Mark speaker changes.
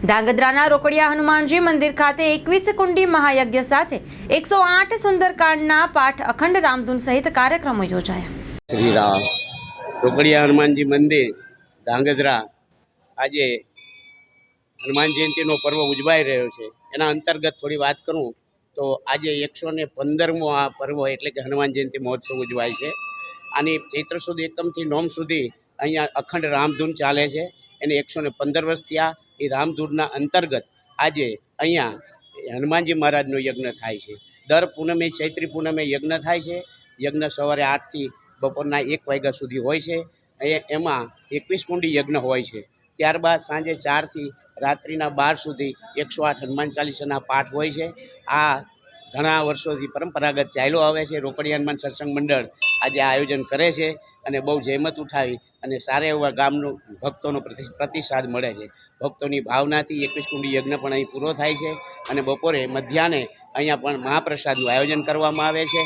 Speaker 1: ધાંગધ્રાના રોકડિયા હનુમાનજી મંદિર ખાતે 21 કુંડી મહાયજ્ઞ સાથે 108 સુંદરકાંડના પાઠ અખંડ રામધૂન સહિત કાર્યક્રમો યોજાયા.
Speaker 2: શ્રી રામ રોકડિયા હનુમાનજી મંદિર ધાંગધ્રા આજે હનુમાન જયંતિનો પર્વ ઉજવાઈ રહ્યો છે. એના અંતર્ગત થોડી વાત કરું તો આજે 115મો આ પર્વ એટલે કે હનુમાન જયંતિ મહોત્સવ ઉજવાય છે. આની ચૈત્ર સુદ એકમથી નોમ સુધી અહીંયા અખંડ રામધૂન ચાલે છે. એને 115 વર્ષ થયા. એ રામધૂનના અંતર્ગત આજે અહીંયા હનુમાનજી મહારાજનો યજ્ઞ થાય છે. દર પૂનમે ચૈત્રી પૂનમે યજ્ઞ થાય છે. યજ્ઞ સવારે 8થી બપોરના 1 વાગ્યા સુધી હોય છે. એમાં 21 કુંડી યજ્ઞ હોય છે. ત્યારબાદ સાંજે 4થી રાત્રિના 12 સુધી 108 હનુમાન ચાલીસાના પાઠ હોય છે. આ ઘણા વર્ષોથી પરંપરાગત ચાલ્યો આવે છે. રોકડિયા હનુમાન સત્સંગ મંડળ આજે આયોજન કરે છે અને બહુ જહેમત ઉઠાવી અને સારા એવા ગામનો ભક્તોનો પ્રતિસાદ મળે છે. ભક્તોની ભાવનાથી 21 કુંડી યજ્ઞ પણ અહીં પૂરો થાય છે અને બપોરે મધ્યાહ્ને અહીંયા પણ મહાપ્રસાદનું આયોજન કરવામાં આવે છે.